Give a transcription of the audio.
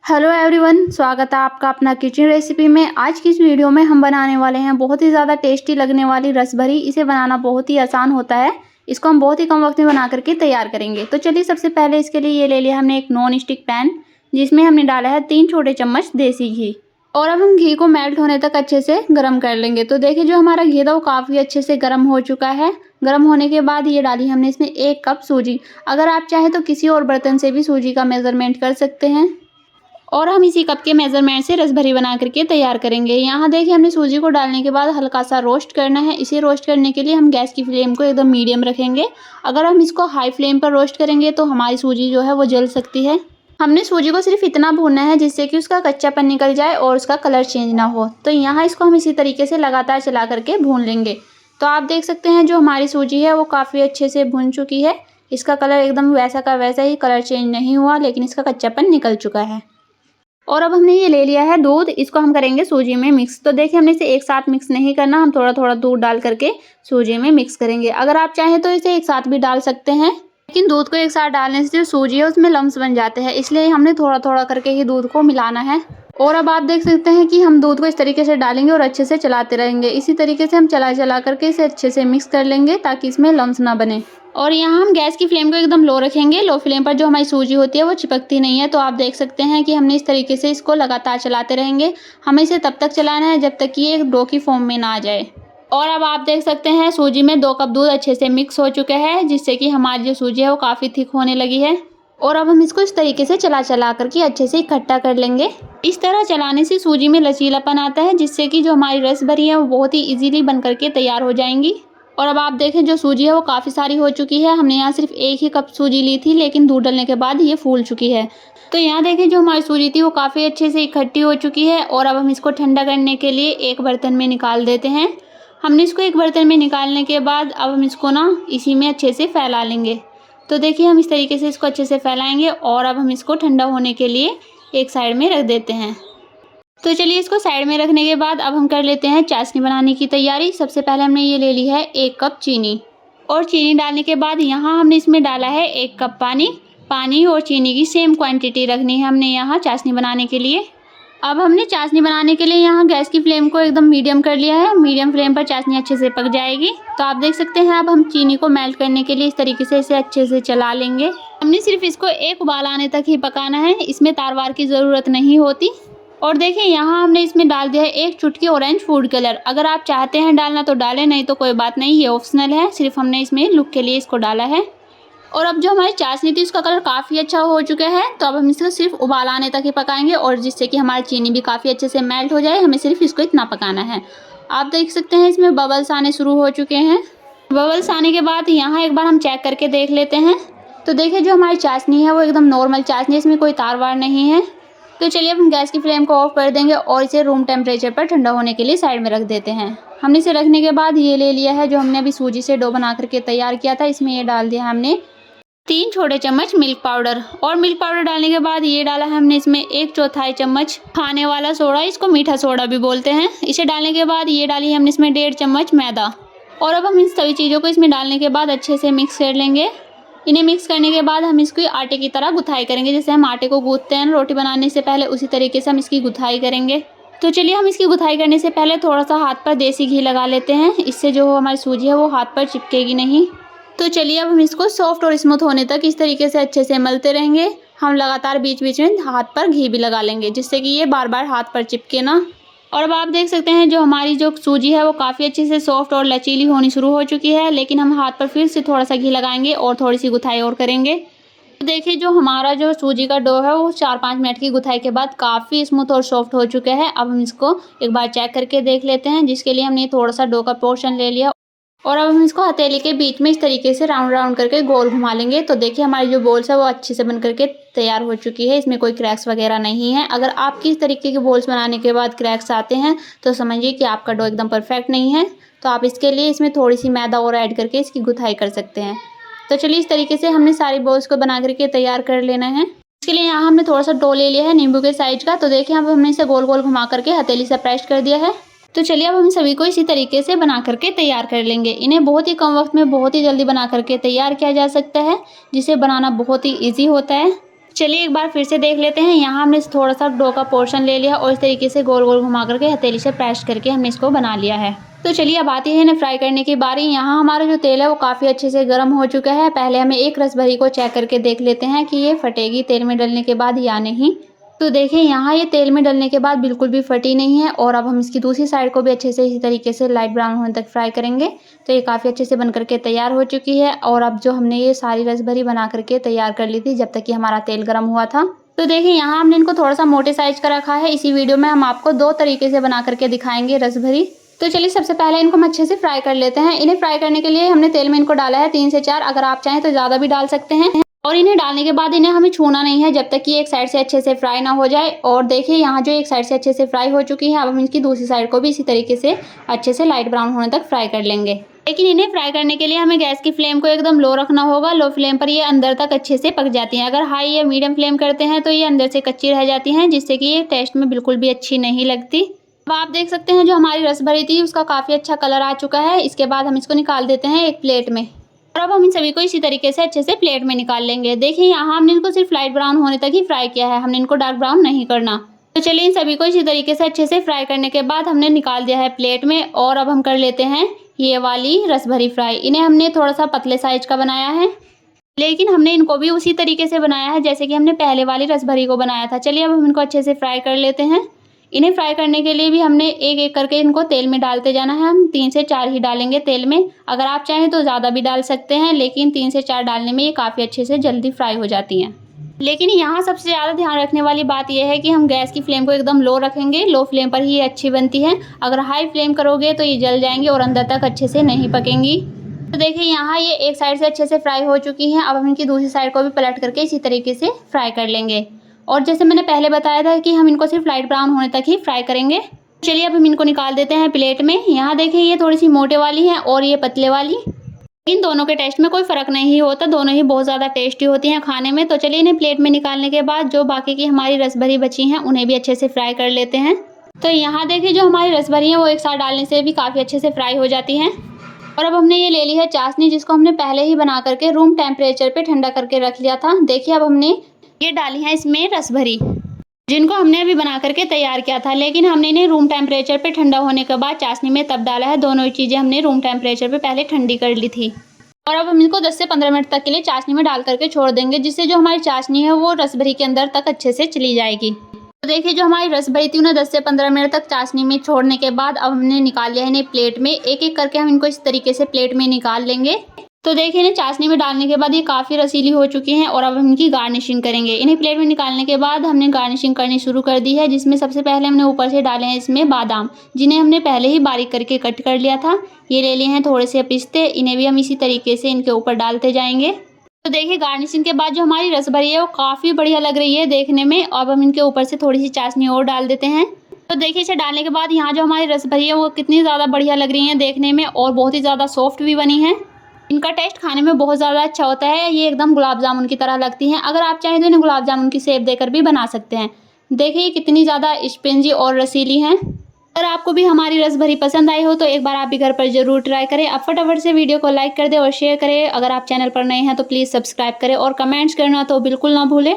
Hello everyone, स्वागत है आपका अपना किचन रेसिपी में। आज की इस वीडियो में हम बनाने वाले हैं बहुत ही ज़्यादा टेस्टी लगने वाली रस भरी। इसे बनाना बहुत ही आसान होता है। इसको हम बहुत ही कम वक्त में बना करके तैयार करेंगे। तो चलिए सबसे पहले इसके लिए ये ले लिया हमने एक नॉन स्टिक पैन, जिसमें हमने डाला है 3 छोटे चम्मच देसी घी। और अब हम घी को मेल्ट होने तक अच्छे से गर्म कर लेंगे। तो देखिए जो हमारा घी था वो काफ़ी अच्छे से गर्म हो चुका है। गर्म होने के बाद ये डाली हमने इसमें 1 कप सूजी। अगर आप चाहें तो किसी और बर्तन से भी सूजी का मेज़रमेंट कर सकते हैं। और हम इसी कप के मेज़रमेंट से रस भरी बना करके तैयार करेंगे। यहाँ देखिए हमने सूजी को डालने के बाद हल्का सा रोस्ट करना है। इसे रोस्ट करने के लिए हम गैस की फ्लेम को एकदम मीडियम रखेंगे। अगर हम इसको हाई फ्लेम पर रोस्ट करेंगे तो हमारी सूजी जो है वो जल सकती है। हमने सूजी को सिर्फ इतना भूनना है जिससे कि उसका कच्चापन निकल जाए और उसका कलर चेंज ना हो। तो यहाँ इसको हम इसी तरीके से लगातार चला करके भून लेंगे। तो आप देख सकते हैं जो हमारी सूजी है वो काफ़ी अच्छे से भुन चुकी है। इसका कलर एकदम वैसा का वैसा ही, कलर चेंज नहीं हुआ, लेकिन इसका कच्चापन निकल चुका है। और अब हमने ये ले लिया है दूध। इसको हम करेंगे सूजी में मिक्स। तो देखिए हमने इसे एक साथ मिक्स नहीं करना, हम थोड़ा थोड़ा दूध डाल करके सूजी में मिक्स करेंगे। अगर आप चाहें तो इसे एक साथ भी डाल सकते हैं, लेकिन दूध को एक साथ डालने से जो सूजी है उसमें लम्स बन जाते हैं, इसलिए हमने थोड़ा थोड़ा करके ही दूध को मिलाना है। और अब आप देख सकते हैं कि हम दूध को इस तरीके से डालेंगे और अच्छे से चलाते रहेंगे। इसी तरीके से हम चला चला करके इसे अच्छे से मिक्स कर लेंगे ताकि इसमें लम्स ना बने। और यहाँ हम गैस की फ्लेम को एकदम लो रखेंगे। लो फ्लेम पर जो हमारी सूजी होती है वो चिपकती नहीं है। तो आप देख सकते हैं कि हमने इस तरीके से इसको लगातार चलाते रहेंगे। हमें इसे तब तक चलाना है जब तक कि ये एक डो की फॉर्म में ना आ जाए। और अब आप देख सकते हैं सूजी में 2 कप दूध अच्छे से मिक्स हो चुके हैं, जिससे कि हमारी जो सूजी है वो काफ़ी थिक होने लगी है। और अब हम इसको इस तरीके से चला चला करके अच्छे से इकट्ठा कर लेंगे। इस तरह चलाने से सूजी में लचीलापन आता है, जिससे कि जो हमारी रस भरी है वो बहुत ही इजीली बन करके तैयार हो जाएंगी। और अब आप देखें जो सूजी है वो काफ़ी सारी हो चुकी है। हमने यहाँ सिर्फ 1 ही कप सूजी ली थी, लेकिन दूध डालने के बाद ये फूल चुकी है। तो यहाँ देखें जो हमारी सूजी थी वो काफ़ी अच्छे से इकट्ठी हो चुकी है। और अब हम इसको ठंडा करने के लिए एक बर्तन में निकाल देते हैं। हमने इसको एक बर्तन में निकालने के बाद अब हम इसको ना इसी में अच्छे से फैला लेंगे। तो देखिए हम इस तरीके से इसको अच्छे से फैलाएंगे। और अब हम इसको ठंडा होने के लिए एक साइड में रख देते हैं। तो चलिए इसको साइड में रखने के बाद अब हम कर लेते हैं चाशनी बनाने की तैयारी। सबसे पहले हमने ये ले ली है 1 कप चीनी। और चीनी डालने के बाद यहाँ हमने इसमें डाला है 1 कप पानी। पानी और चीनी की सेम क्वांटिटी रखनी है हमने यहाँ चाशनी बनाने के लिए। अब हमने चाशनी बनाने के लिए यहाँ गैस की फ्लेम को एकदम मीडियम कर लिया है। मीडियम फ्लेम पर चाशनी अच्छे से पक जाएगी। तो आप देख सकते हैं अब हम चीनी को मेल्ट करने के लिए इस तरीके से इसे अच्छे से चला लेंगे। हमने सिर्फ इसको एक उबाल आने तक ही पकाना है, इसमें तार वार की ज़रूरत नहीं होती। और देखिए यहाँ हमने इसमें डाल दिया है 1 चुटकी ऑरेंज फूड कलर। अगर आप चाहते हैं डालना तो डालें, नहीं तो कोई बात नहीं, ये ऑप्शनल है। सिर्फ हमने इसमें लुक के लिए इसको डाला है। और अब जो हमारी चाशनी थी उसका कलर काफ़ी अच्छा हो चुका है। तो अब हम इसको सिर्फ उबाल आने तक ही पकाएंगे, और जिससे कि हमारी चीनी भी काफ़ी अच्छे से मेल्ट हो जाए। हमें सिर्फ इसको इतना पकाना है। आप देख सकते हैं इसमें बबल्स आने शुरू हो चुके हैं। बबल्स आने के बाद यहाँ एक बार हम चेक करके देख लेते हैं। तो देखिए जो हमारी चाशनी है वो एकदम नॉर्मल चाशनी है, इसमें कोई तार वार नहीं है। तो चलिए अब हम गैस की फ्लेम को ऑफ कर देंगे और इसे रूम टेम्परेचर पर ठंडा होने के लिए साइड में रख देते हैं। हमने इसे रखने के बाद ये ले लिया है जो हमने अभी सूजी से डो बना करके तैयार किया था। इसमें ये डाल दिया हमने 3 छोटे चम्मच मिल्क पाउडर। और मिल्क पाउडर डालने के बाद ये डाला हमने इसमें 1/4 चम्मच खाने वाला सोडा, इसको मीठा सोडा भी बोलते हैं। इसे डालने के बाद ये डाली हमने इसमें 1.5 चम्मच मैदा। और अब हम इन सभी चीज़ों को इसमें डालने के बाद अच्छे से मिक्स कर लेंगे। इन्हें मिक्स करने के बाद हम इसकी आटे की तरह गुथाई करेंगे। जैसे हम आटे को गूंथते हैं रोटी बनाने से पहले, उसी तरीके से हम इसकी गुथाई करेंगे। तो चलिए हम इसकी गुथाई करने से पहले थोड़ा सा हाथ पर देसी घी लगा लेते हैं। इससे जो हमारी सूजी है वो हाथ पर चिपकेगी नहीं। तो चलिए अब हम इसको सॉफ्ट और स्मूथ होने तक इस तरीके से अच्छे से मलते रहेंगे। हम लगातार बीच बीच में हाथ पर घी भी लगा लेंगे, जिससे कि ये बार बार हाथ पर चिपके ना। और अब आप देख सकते हैं जो हमारी जो सूजी है वो काफ़ी अच्छे से सॉफ्ट और लचीली होनी शुरू हो चुकी है। लेकिन हम हाथ पर फिर से थोड़ा सा घी लगाएंगे और थोड़ी सी गुथाई और करेंगे। तो देखिए जो हमारा जो सूजी का डो है वो 4-5 मिनट की गुथाई के बाद काफ़ी स्मूथ और सॉफ्ट हो चुका है। अब हम इसको एक बार चेक करके देख लेते हैं, जिसके लिए हमने थोड़ा सा डो का पोर्शन ले लिया। और अब हम इसको हथेली के बीच में इस तरीके से राउंड राउंड करके गोल घुमा लेंगे। तो देखिए हमारी जो बॉल्स है वो अच्छे से बन करके तैयार हो चुकी है। इसमें कोई क्रैक्स वगैरह नहीं है। अगर आपकी इस तरीके के बॉल्स बनाने के बाद क्रैक्स आते हैं तो समझिए कि आपका डो एकदम परफेक्ट नहीं है। तो आप इसके लिए इसमें थोड़ी सी मैदा और ऐड करके इसकी गुथाई कर सकते हैं। तो चलिए इस तरीके से हमने सारी बॉल्स को बना करके तैयार कर लेना है। इसके लिए यहाँ हमने थोड़ा सा डो ले लिया है नींबू के साइज का। तो देखिए अब हमने इसे गोल गोल घुमा करके हथेली से प्रेस कर दिया है। तो चलिए अब हम सभी को इसी तरीके से बना करके तैयार कर लेंगे। इन्हें बहुत ही कम वक्त में बहुत ही जल्दी बना करके तैयार किया जा सकता है, जिसे बनाना बहुत ही ईजी होता है। चलिए एक बार फिर से देख लेते हैं। यहाँ हमने थोड़ा सा डो का पोर्शन ले लिया और इस तरीके से गोल गोल घुमा करके हथेली से प्रेस करके हमने इसको बना लिया है। तो चलिए अब आती है इन्हें फ्राई करने की बारी। यहाँ हमारा जो तेल है वो काफ़ी अच्छे से गर्म हो चुका है। पहले हमें एक रसभरी को चेक करके देख लेते हैं कि ये फटेगी तेल में डलने के बाद या नहीं। तो देखिए यहाँ ये तेल में डलने के बाद बिल्कुल भी फटी नहीं है। और अब हम इसकी दूसरी साइड को भी अच्छे से इसी तरीके से लाइट ब्राउन होने तक फ्राई करेंगे। तो ये काफ़ी अच्छे से बन करके तैयार हो चुकी है। और अब जो हमने ये सारी रसभरी बना करके तैयार कर ली थी जब तक कि हमारा तेल गर्म हुआ था। तो देखिए यहाँ हमने इनको थोड़ा सा मोटे साइज का रखा है। इसी वीडियो में हम आपको 2 तरीके से बना करके दिखाएंगे रसभरी। तो चलिए सबसे पहले इनको हम अच्छे से फ्राई कर लेते हैं। इन्हें फ्राई करने के लिए हमने तेल में इनको डाला है 3 से 4, अगर आप चाहें तो ज़्यादा भी डाल सकते हैं। और इन्हें डालने के बाद इन्हें हमें छूना नहीं है जब तक कि एक साइड से अच्छे से फ्राई ना हो जाए। और देखिए यहाँ जो एक साइड से अच्छे से फ्राई हो चुकी है, अब हम इनकी दूसरी साइड को भी इसी तरीके से अच्छे से लाइट ब्राउन होने तक फ्राई कर लेंगे। लेकिन इन्हें फ्राई करने के लिए हमें गैस की फ्लेम को एकदम लो रखना होगा। लो फ्लेम पर ये अंदर तक अच्छे से पक जाती हैं। अगर हाई या मीडियम फ्लेम करते हैं तो ये अंदर से कच्ची रह जाती हैं, जिससे कि ये टेस्ट में बिल्कुल भी अच्छी नहीं लगती। अब आप देख सकते हैं जो हमारी रसभरी थी उसका काफ़ी अच्छा कलर आ चुका है। इसके बाद हम इसको निकाल देते हैं एक प्लेट में। और अब हम इन सभी को इसी तरीके से अच्छे से प्लेट में निकाल लेंगे। देखिए यहाँ हमने इनको सिर्फ लाइट ब्राउन होने तक ही फ्राई किया है, हमने इनको डार्क ब्राउन नहीं करना। तो चलिए इन सभी को इसी तरीके से अच्छे से फ्राई करने के बाद हमने निकाल दिया है प्लेट में। और अब हम कर लेते हैं ये वाली रसभरी फ्राई। इन्हें हमने थोड़ा सा पतले साइज का बनाया है, लेकिन हमने इनको भी उसी तरीके से बनाया है जैसे कि हमने पहले वाली रसभरी को बनाया था। चलिए अब हम इनको अच्छे से फ्राई कर लेते हैं। इन्हें फ्राई करने के लिए भी हमने एक एक करके इनको तेल में डालते जाना है। हम 3 से 4 ही डालेंगे तेल में। अगर आप चाहें तो ज़्यादा भी डाल सकते हैं, लेकिन 3 से 4 डालने में ये काफ़ी अच्छे से जल्दी फ्राई हो जाती हैं। लेकिन यहाँ सबसे ज़्यादा ध्यान रखने वाली बात यह है कि हम गैस की फ्लेम को एकदम लो रखेंगे। लो फ्लेम पर ही ये अच्छी बनती है। अगर हाई फ्लेम करोगे तो ये जल जाएंगी और अंदर तक अच्छे से नहीं पकेंगी। तो देखिए यहाँ ये एक साइड से अच्छे से फ्राई हो चुकी हैं। अब हम इनकी दूसरी साइड को भी पलट करके इसी तरीके से फ्राई कर लेंगे। और जैसे मैंने पहले बताया था कि हम इनको सिर्फ लाइट ब्राउन होने तक ही फ्राई करेंगे। चलिए अब हम इनको निकाल देते हैं प्लेट में। यहाँ देखिए ये थोड़ी सी मोटे वाली हैं और ये पतले वाली। इन दोनों के टेस्ट में कोई फ़र्क नहीं होता, दोनों ही बहुत ज़्यादा टेस्टी होती हैं खाने में। तो चलिए इन्हें प्लेट में निकालने के बाद जो बाकी की हमारी रसभरी बची हैं उन्हें भी अच्छे से फ्राई कर लेते हैं। तो यहाँ देखिए जो हमारी रसभरी हैं वो एक साथ डालने से भी काफ़ी अच्छे से फ्राई हो जाती हैं। और अब हमने ये ले ली है चाशनी, जिसको हमने पहले ही बना करके रूम टेम्परेचर पे ठंडा करके रख लिया था। देखिए अब हमने ये डाली है इसमें रसभरी, जिनको हमने अभी बना करके तैयार किया था, लेकिन हमने इन्हें रूम टेम्परेचर पे ठंडा होने के बाद चाशनी में तब डाला है। दोनों ही चीज़ें हमने रूम टेम्परेचर पे पहले ठंडी कर ली थी। और अब हम इनको 10 से 15 मिनट तक के लिए चाशनी में डाल करके छोड़ देंगे, जिससे जो हमारी चाशनी है वो रसभरी के अंदर तक अच्छे से चली जाएगी। तो देखिए जो हमारी रसभरी थी उन्हें 10 से 15 मिनट तक चाशनी में छोड़ने के बाद अब हमने निकाल लिया है इन्हें प्लेट में। एक एक करके हम इनको इस तरीके से प्लेट में निकाल लेंगे। तो देखिए इन्हें चाशनी में डालने के बाद ये काफ़ी रसीली हो चुकी हैं। और अब हम इनकी गार्निशिंग करेंगे। इन्हें प्लेट में निकालने के बाद हमने गार्निशिंग करनी शुरू कर दी है, जिसमें सबसे पहले हमने ऊपर से डाले हैं इसमें बादाम, जिन्हें हमने पहले ही बारीक करके कट कर लिया था। ये ले लिए हैं थोड़े से पिस्ते, इन्हें भी हम इसी तरीके से इनके ऊपर डालते जाएंगे। तो देखिए गार्निशिंग के बाद जो हमारी रसभरी है वो काफ़ी बढ़िया लग रही है देखने में। अब हम इनके ऊपर से थोड़ी सी चाशनी और डाल देते हैं। तो देखिए इसे डालने के बाद यहाँ जो हमारी रसभरी है वो कितनी ज़्यादा बढ़िया लग रही है देखने में, और बहुत ही ज़्यादा सॉफ्ट भी बनी है। इनका टेस्ट खाने में बहुत ज़्यादा अच्छा होता है। ये एकदम गुलाब जामुन की तरह लगती हैं। अगर आप चाहें तो इन्हें गुलाब जामुन की शेप देकर भी बना सकते हैं। देखिए ये कितनी ज़्यादा स्पंजी और रसीली हैं। अगर आपको भी हमारी रसभरी पसंद आई हो तो एक बार आप भी घर पर ज़रूर ट्राई करें। अब फटाफट से वीडियो को लाइक कर दें और शेयर करें। अगर आप चैनल पर नए हैं तो प्लीज़ सब्सक्राइब करें और कमेंट्स करना तो बिल्कुल ना भूलें।